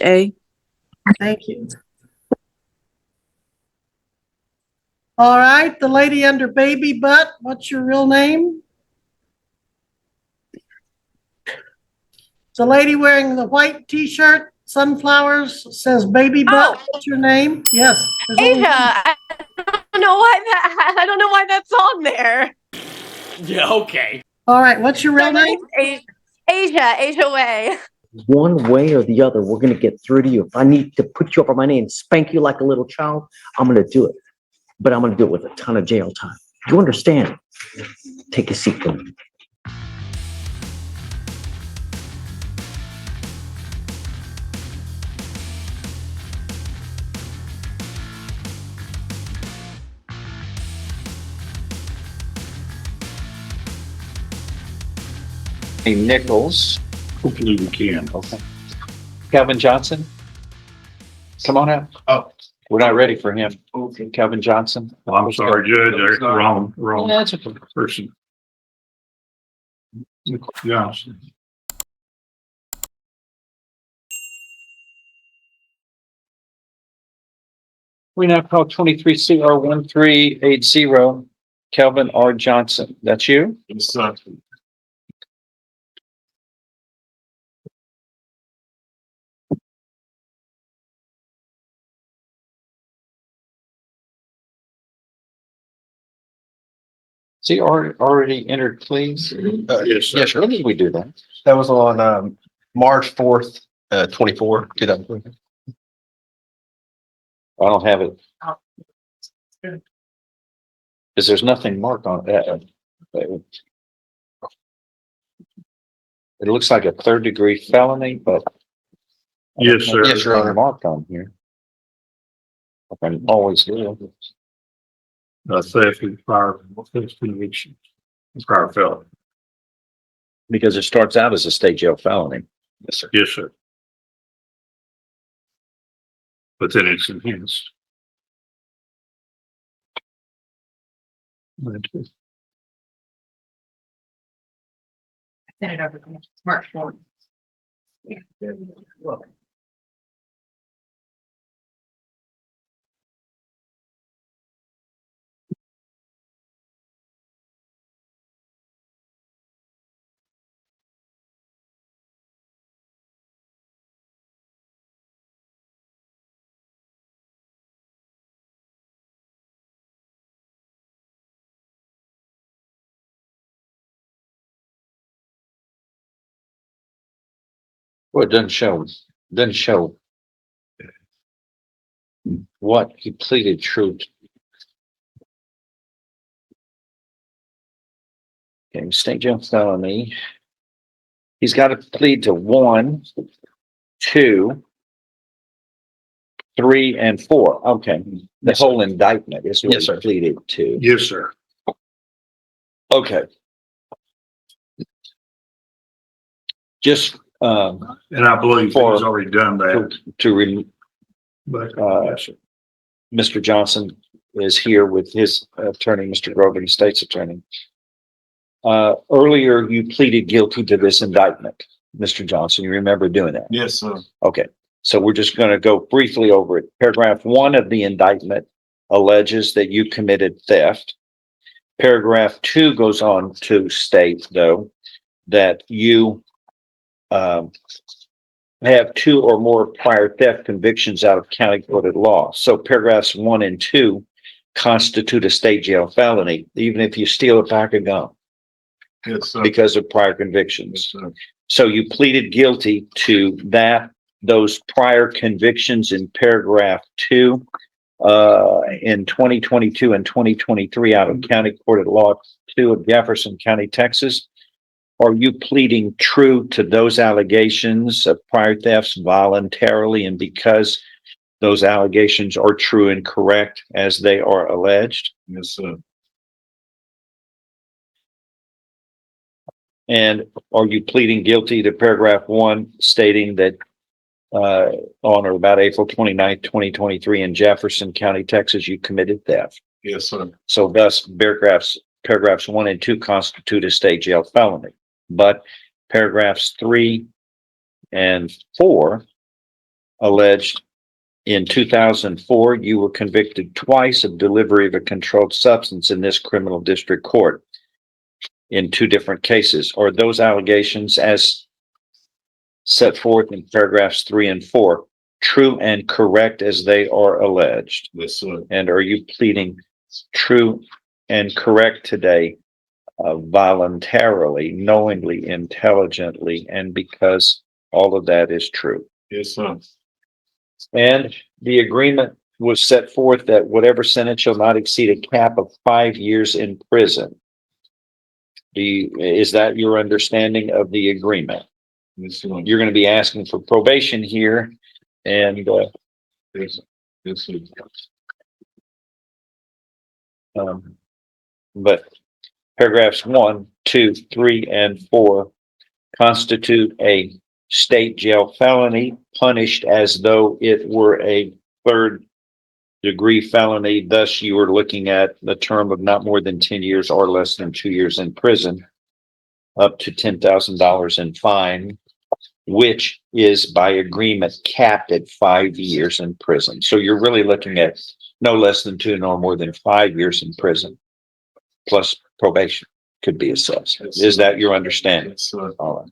A. Thank you. All right, the lady under baby butt, what's your real name? The lady wearing the white t-shirt, sunflowers, says baby butt. Oh. What's your name? Yes. Asia. I don't know why that's on there. Yeah, okay. All right, what's your real name? Asia Way. One way or the other, we're going to get through to you. If I need to put you up on my knee and spank you like a little child, I'm going to do it. But I'm going to do it with a ton of jail time. You understand? Take a seat for me. Nichols. Hopefully we can. Okay. Calvin Johnson. Come on out. Oh, We're not ready for him. okay. Calvin Johnson. I'm sorry, Judge. Wrong That's okay. person. Yeah. We now call 23CR1380 Calvin R. Johnson. That's you? It's, Is he already entered please? yes, sir. Yes, sure. When did we do that? That was on March 4th, 24, 2020. I don't have it. Because there's nothing marked on that. It looks like a third-degree felony, but Yes, sir. Yes, Your Honor. marked on here. I can always do. Theft and prior conviction. Prior felony. Because it starts out as a state jail felony. Yes, sir. Yes, sir. But then it's enhanced. Send it over to March 4th. Well, it doesn't show what he pleaded true to. Okay, state jail felony. He's got to plead to 1, 2, 3, and 4. Okay. The whole indictment is what Yes, he sir. pleaded to. Yes, sir. Okay. Just And I believe he's already done that, but yes, sir. Mr. Johnson is here with his attorney, Mr. Grover, the state's attorney. Earlier, you pleaded guilty to this indictment, Mr. Johnson. You remember doing that? yes, sir. Okay, so we're just going to go briefly over it. Paragraph 1 of the indictment alleges that you committed theft. Paragraph 2 goes on to state, though, that you have 2 or more prior theft convictions out of county court of law. So paragraphs 1 and 2 constitute a state jail felony, even if you steal a pack of gum Yes, sir. because of prior Yes, convictions. sir. So you pleaded guilty to those prior convictions in paragraph 2 in 2022 and 2023 out of county court of law 2 of Jefferson County, Texas. Are you pleading true to those allegations of prior thefts voluntarily and because those allegations are true and correct as they are alleged? Yes, sir. And are you pleading guilty to paragraph 1 stating that on or about April 29th, 2023 in Jefferson County, Texas, you committed theft? Yes, sir. So thus paragraphs 1 and 2 constitute a state jail felony, but paragraphs 3 and 4 alleged in 2004, you were convicted twice of delivery of a controlled substance in this criminal district court in two different cases. Are those allegations as set forth in paragraphs 3 and 4 true and correct as they are alleged? Yes, sir. And are you pleading true and correct today, voluntarily, knowingly, intelligently, and because all of that is true? Yes, sir. And the agreement was set forth that whatever sentence shall not exceed a cap of 5 years in prison. Is that your understanding of the agreement? Yes, sir. You're going to be asking for probation here, and Yes, sir. but paragraphs 1, 2, 3, and 4 constitute a state jail felony punished as though it were a third-degree felony. Thus, you are looking at the term of not more than 10 years or less than 2 years in prison, up to $10,000 in fine, which is by agreement capped at 5 years in prison. So you're really looking at no less than 2 nor more than 5 years in prison, plus probation could be assessed. Is that your understanding? Yes, sir. All right.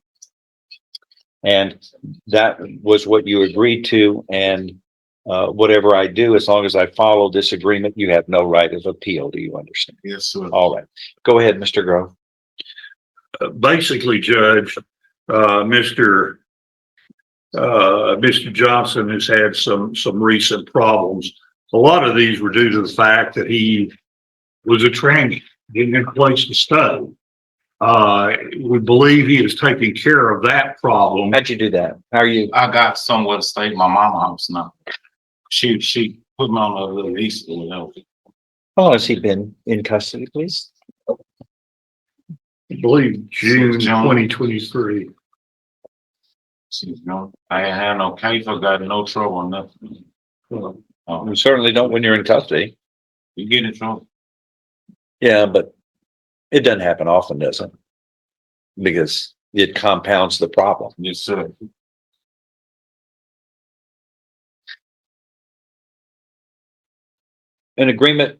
And that was what you agreed to, and whatever I do, as long as I follow this agreement, you have no right of appeal. Do you understand? Yes, sir. All right. Go ahead, Mr. Grove. Basically, Judge, Mr. Johnson has had some recent problems. A lot of these were due to the fact that he was a tranny, didn't have a place to stay. We believe he is taking care of that problem. How'd you do that? How are you? I got somewhere to stay at my mama's house now. She put me on a little lease or whatever. How long has he been in custody, please? I believe June 2023. You know, I ain't had no case, I got no trouble, nothing. You certainly don't when you're in custody. You get in trouble. Yeah, but it doesn't happen often, does it? Because it compounds the problem. Yes, sir. An agreement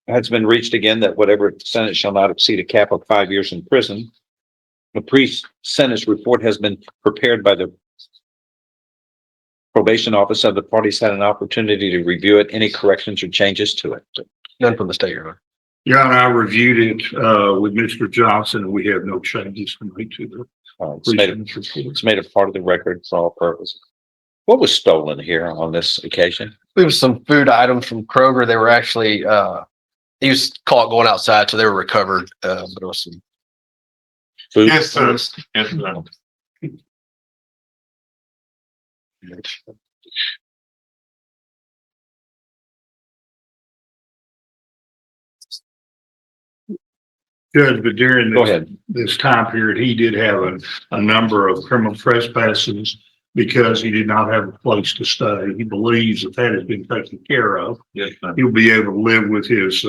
has been reached again that whatever sentence shall not exceed a cap of 5 years in prison. A pre-sentence report has been prepared by the probation office. Have the parties had an opportunity to review it? Any corrections or changes to it? None from the state, Your Honor. Yeah, and I reviewed it with Mr. Johnson, and we have no changes to make to the It's made a part of the record for all purposes. What was stolen here on this occasion? There was some food items from Kroger. They were actually, he was caught going outside, so they were recovered. But it was some Food? Yes, sir. Yes, sir. judge, but during Go ahead. this time period, he did have a number of criminal trespasses because he did not have a place to stay. He believes that has been taken care of. Yes, sir. He'll be able to live with his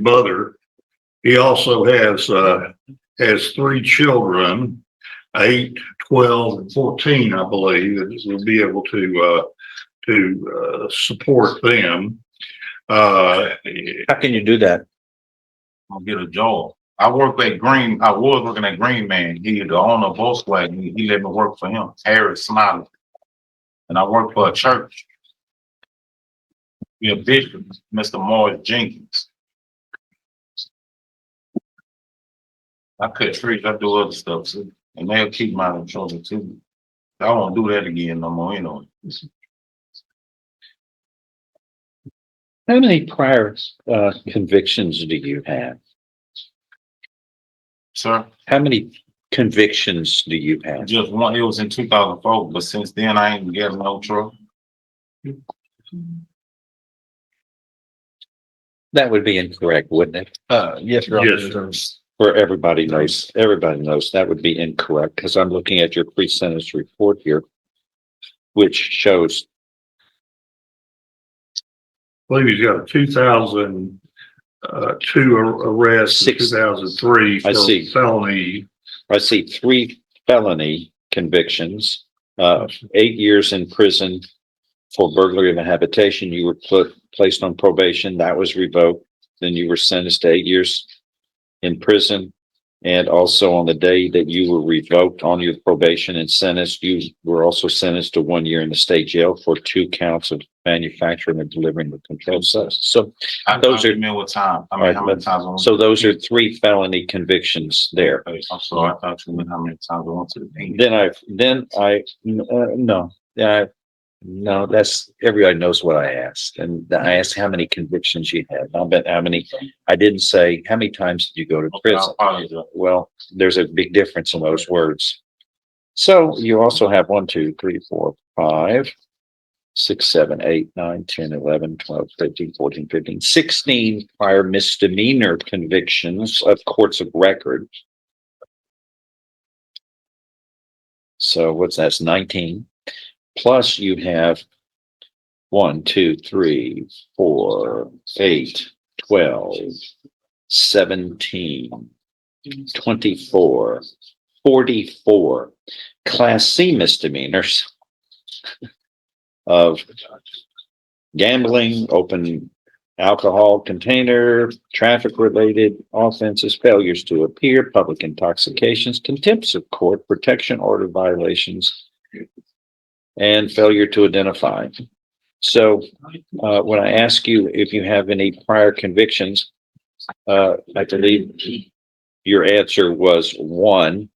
mother. He also has 3 children, 8, 12, and 14, I believe, that will be able to support them. How can you do that? I'll get a job. I was working at Green Man. He the owner of Volkswagen. He let me work for him, Harry Smiley. And I worked for a church. A bishop, Mr. Morris Jenkins. I cut trees, I do other stuff too. And they'll keep my children too. I won't do that again no more, you know. How many prior convictions do you have? Sir, How many convictions do you have? just one, it was in 2004, but since then I ain't getting no trouble. That would be incorrect, wouldn't it? yes, Your Honor. Yes, For everybody knows that would be incorrect, because I'm looking at your pre-sentence report here, which shows I believe he's got a 2002 arrest, in 2003 I see. for felony. I see 3 felony convictions 8 years in prison for burglary of a habitation. You were placed on probation. That was revoked. Then you were sentenced to 8 years in prison. And also on the day that you were revoked on your probation and sentenced, you were also sentenced to 1 year in the state jail for 2 counts of manufacturing and delivering the controlled substance. So those are, what time? I mean, how many times? I went so to the those are pen? 3 felony convictions there. I'm sorry, I thought you meant how many times I went to the pen. No, that's, everybody knows what I asked. And I asked how many convictions you had. I bet how many, I didn't say, how many times did you go to Okay, I prison? apologize. Well, there's a big difference in those words. So you also have 1, 2, 3, 4, 5, 6, 7, 8, 9, 10, 11, 12, 13, 14, 15, 16 prior misdemeanor convictions of courts of record. So what's that's 19. Plus you have 1, 2, 3, 4, 8, 12, 17, 24, 44 Class C misdemeanors of gambling, open alcohol container, traffic related offenses, failures to appear, public intoxications, contempts of court, protection order violations, and failure to identify. So when I ask you if you have any prior convictions, I believe your answer was 1.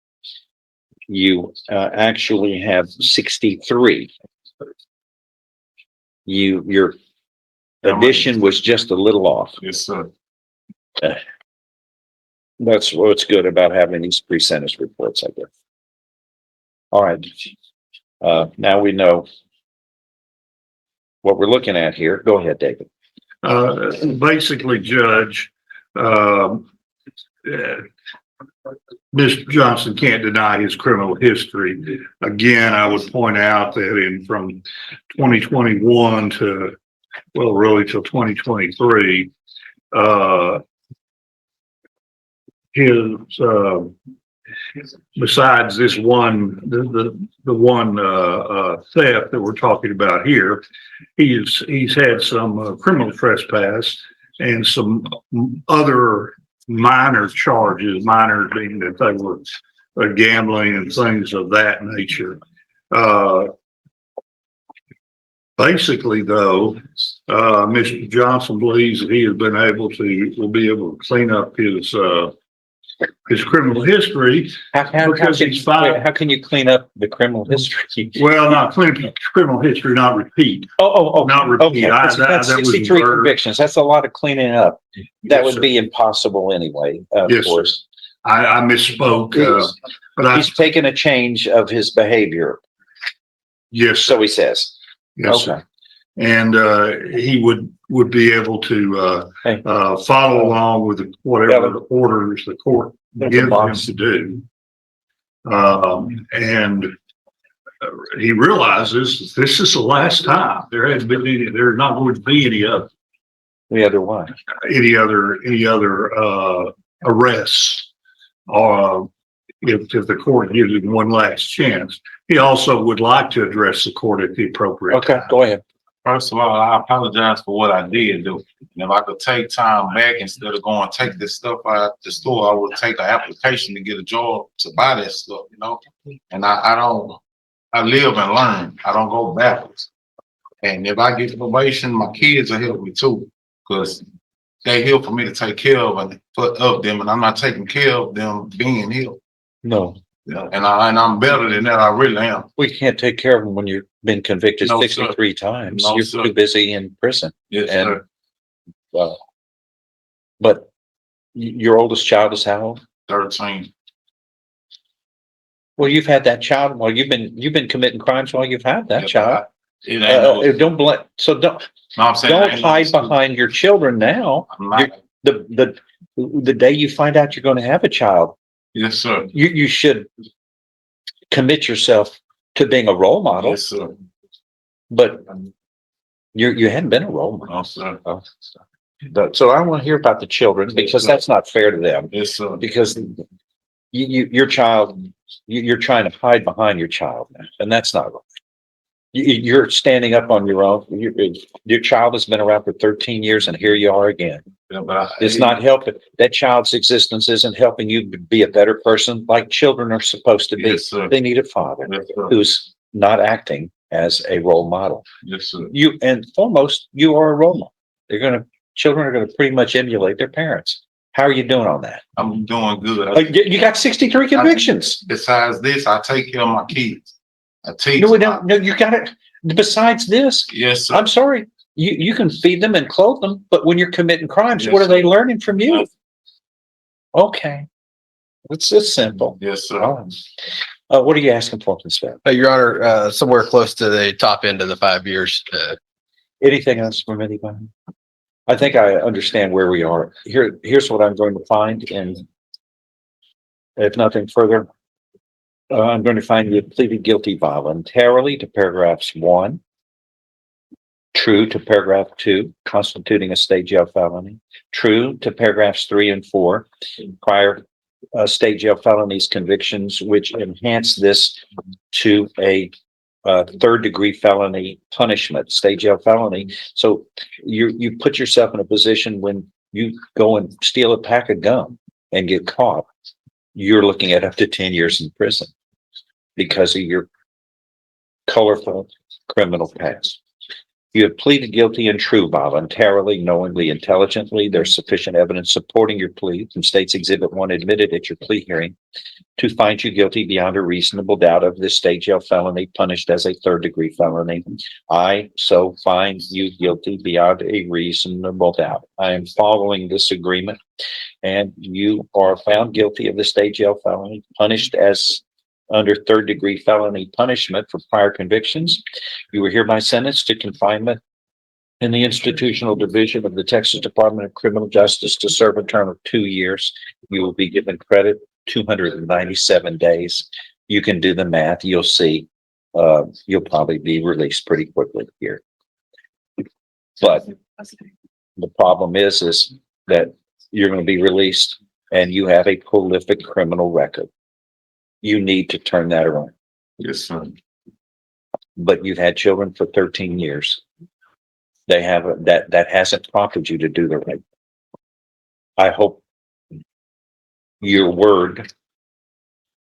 You actually have 63. Your addition was just a little off. Yes, sir. That's what's good about having these pre-sentence reports, I guess. All right. Now we know what we're looking at here. Go ahead, David. Basically, Judge, Mr. Johnson can't deny his criminal history. Again, I would point out that from 2021 to, well, really till 2023, besides this one, the one theft that we're talking about here, he's had some criminal trespass and some other minor charges, minor being that they were gambling and things of that nature. Basically, though, Mr. Johnson believes that he will be able to clean up his criminal history because he's fine. How can you clean up the criminal history? Well, not clean up criminal history, not repeat. Not repeat. Okay. That's That was 63 murder. convictions. That's a lot of cleaning up. That Yes, would sir. be impossible anyway, of Yes, sir. course. I misspoke, but He's taken a change of his behavior, yes, so he says. yes, sir. Okay. And he would be able to Hey. follow along with whatever the orders the court There's a gives him box. to do. And he realizes this is the last time. There's not going to be any The other one. arrests, or if the court gives him one last chance. He also would like to address the court at the appropriate Okay, time. go ahead. First of all, I apologize for what I did do. And if I could take time back instead of going take this stuff out the store, I would take an application to get a job to buy that stuff, you know? And I live and learn. I don't go backwards. And if I get probation, my kids will help me too, because they here for me to take care of them, and I'm not taking care of them being here. No, Yeah, and I'm better than that. I really am. we can't take care of them when you've been convicted No, sir. 63 times. No, You're sir. too busy in prison. Yes, And- sir. But your oldest child is how old? 13. Well, you've had that child. Well, you've been committing crimes while you've had that Yeah, child. but it ain't Don't blame. So don't no, I'm saying don't ain't hide no- behind your children now. I'm not. The day you find out you're going to have a child, Yes, sir. you should commit yourself to being a role model. Yes, sir. But you hadn't been a role model. No, sir. So I want to hear about the children because that's not fair to them. Yes, sir. Because your child, you're trying to hide behind your child, and that's not right. You're standing up on your own. Your child has been around for 13 years, and here you are again. Yeah, but It's not helping. That child's existence isn't helping you be a better person like children are supposed to be. Yes, sir. They need a father Yes, sir. who's not acting as a role model. Yes, sir. You, and foremost, you are a role model. Children are gonna pretty much emulate their parents. How are you doing on that? I'm doing good. You got 63 convictions. Besides this, I take care of my kids. I teach. No, we don't, no, you got it. Besides this, Yes, sir. I'm sorry, you can feed them and clothe them, but when you're committing crimes, Yes, what are sir. they learning from you? Yes. Okay. It's this simple. Yes, sir. What are you asking for, Mr. Your Honor, somewhere close to the top end of the 5 years. Anything else from anybody? I think I understand where we are. Here's what I'm going to find, and if nothing further, I'm going to find you pleaded guilty voluntarily to paragraphs 1, true to paragraph 2, constituting a state jail felony, true to paragraphs 3 and 4, prior state jail felonies convictions, which enhance this to a third degree felony punishment, state jail felony. So you put yourself in a position when you go and steal a pack of gum and get caught, you're looking at up to 10 years in prison because of your colorful criminal past. You have pleaded guilty and true voluntarily, knowingly, intelligently. There's sufficient evidence supporting your plea from State's Exhibit 1 admitted at your plea hearing to find you guilty beyond a reasonable doubt of this state jail felony punished as a third degree felony. I so find you guilty beyond a reasonable doubt. I am following this agreement, and you are found guilty of the state jail felony punished as under third degree felony punishment for prior convictions. You were hereby sentenced to confinement in the institutional division of the Texas Department of Criminal Justice to serve a term of 2 years. You will be given credit 297 days. You can do the math. You'll see, you'll probably be released pretty quickly here. But the problem is that you're going to be released and you have a prolific criminal record. You need to turn that around. Yes, sir. But you've had children for 13 years. They have that hasn't prompted you to do the right. I hope your word,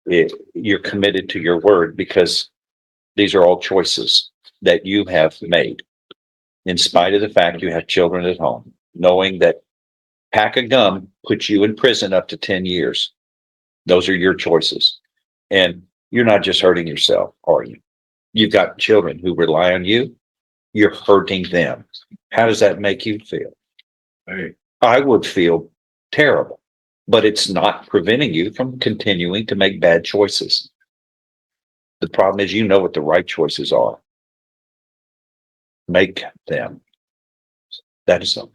you're committed to your word, because these are all choices that you have made in spite of the fact you have children at home, knowing that pack of gum puts you in prison up to 10 years. Those are your choices. And you're not just hurting yourself, are you? You've got children who rely on you. You're hurting them. How does that make you feel? Hey. I would feel terrible, but it's not preventing you from continuing to make bad choices. The problem is, you know what the right choices are. Make them. That is all.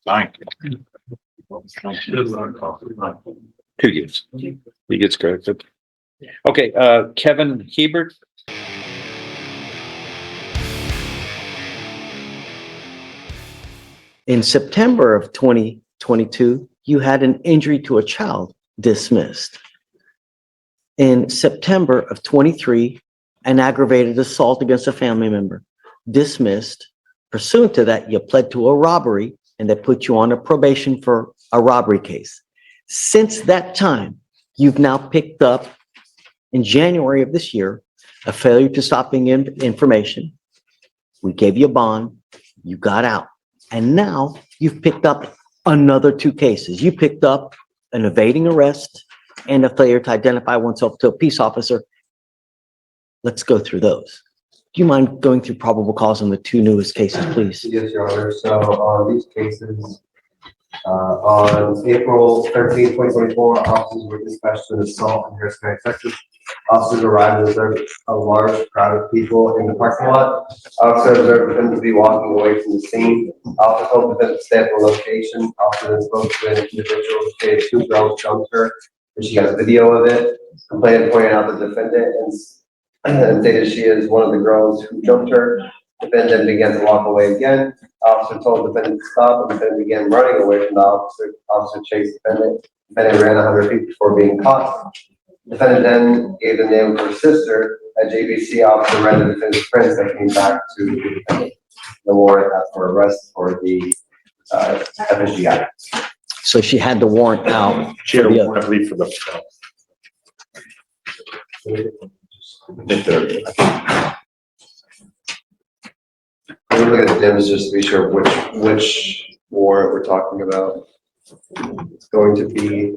Thank you. 2 years. He gets credit. Okay, Kevin Hebert. In September of 2022, you had an injury to a child dismissed. In September of 23, an aggravated assault against a family member dismissed. Pursuant to that, you pled to a robbery and they put you on a probation for a robbery case. Since that time, you've now picked up, in January of this year, a failure to stop being information. We gave you a bond, you got out. And now you've picked up another 2 cases. You picked up an evading arrest and a failure to identify oneself to a peace officer. Let's go through those. Do you mind going through probable cause on the 2 newest cases, please? Yes, Your Honor. So on these cases, on April 13, 2024, officers were dispatched to an assault in Harris County, Texas. Officers arrived and observed a large crowd of people in the parking lot. Officers observed them to be walking away from the scene. Officers told them to stay at the location. Officers then spoke to an individual who stated 2 girls jumped her, and she got a video of it. Complainant pointed out the defendant and stated she is one of the girls who jumped her. Defendant began to walk away again. Officer told defendant to stop, and defendant began running away from the officer. Officer chased defendant. Defendant ran 100 feet before being caught. Defendant then gave the name of her sister. A JVC officer read the defendant's friends that came back to the defendant. The warrant for arrest for the FSGI. So she had the warrant out. She had a for the warrant, I believe, for the. I think the- Let me look at the DIMS just to be sure which warrant we're talking about. It's going to be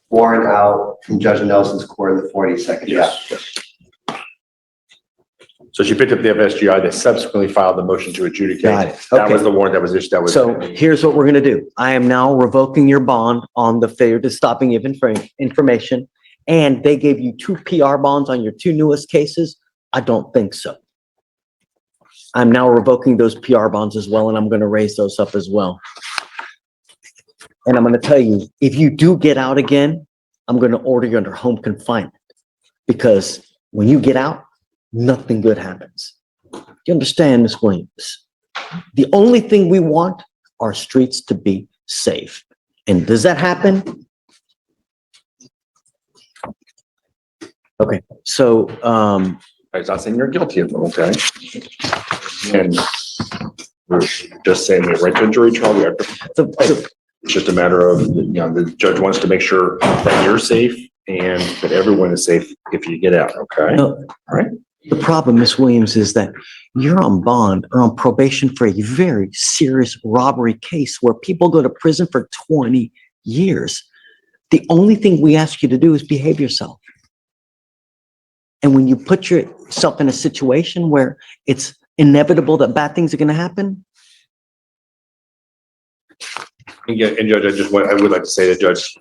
warrant out from Judge Nelson's court in the 42nd. Yes. So she picked up the FSGI, they subsequently filed the motion to adjudicate. Got it. That Okay. was the warrant that was issued, that was. So here's what we're gonna do. I am now revoking your bond on the failure to stopping of information. And they gave you 2 PR bonds on your 2 newest cases. I don't think so. I'm now revoking those PR bonds as well, and I'm gonna raise those up as well. And I'm gonna tell you, if you do get out again, I'm gonna order you under home confinement. Because when you get out, nothing good happens. You understand, Ms. Williams? The only thing we want are streets to be safe. And does that happen? Okay, so, I'm not saying you're guilty of them, okay? And we're just saying that right to a jury trial, we have to, it's just a matter of, the judge wants to make sure that you're safe and that everyone is safe if you get out, okay? no, All right. the problem, Ms. Williams, is that you're on bond or on probation for a very serious robbery case where people go to prison for 20 years. The only thing we ask you to do is behave yourself. And when you put yourself in a situation where it's inevitable that bad things are going to happen, And Judge, I would like to say that Judge,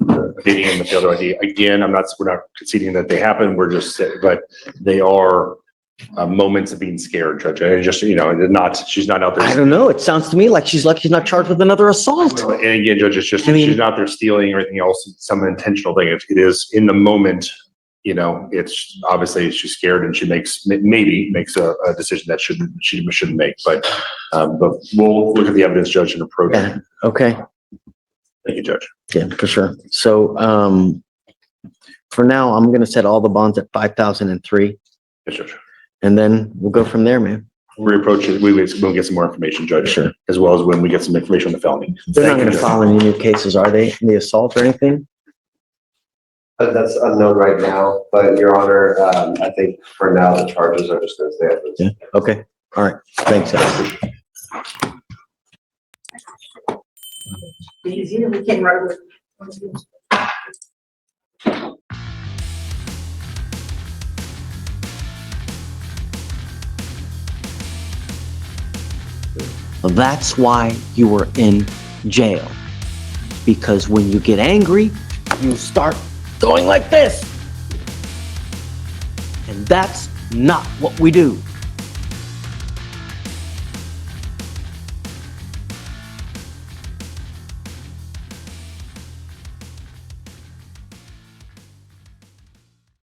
dating and the field ID, again, we're not conceding that they happen, we're just, but they are moments of being scared, Judge. And just, she's not out there. I don't know. It sounds to me like she's not charged with another assault. And again, Judge, it's just, I mean- she's not there stealing or anything else, some intentional thing. It is in the moment, it's obviously she's scared and she maybe makes a decision that she shouldn't make, but we'll look at the evidence, Judge, and approach. Yeah, okay. Thank you, Judge. Yeah, for sure. So, for now, I'm going to set all the bonds at 5,003 Yes, Judge. and then we'll go from there, man. We'll approach it, we'll get some more information, Judge. Sure. As well as when we get some information on the felony. They're not Thank you, going to Judge. file any new cases, are they? The assault or anything? That's unknown right now, but Your Honor, I think for now, the charges are just going to stay at this. Yeah. Okay. All right. Thanks. Alex. Easier, we can run with. That's why you were in jail. Because when you get angry, you start going like this. And that's not what we do.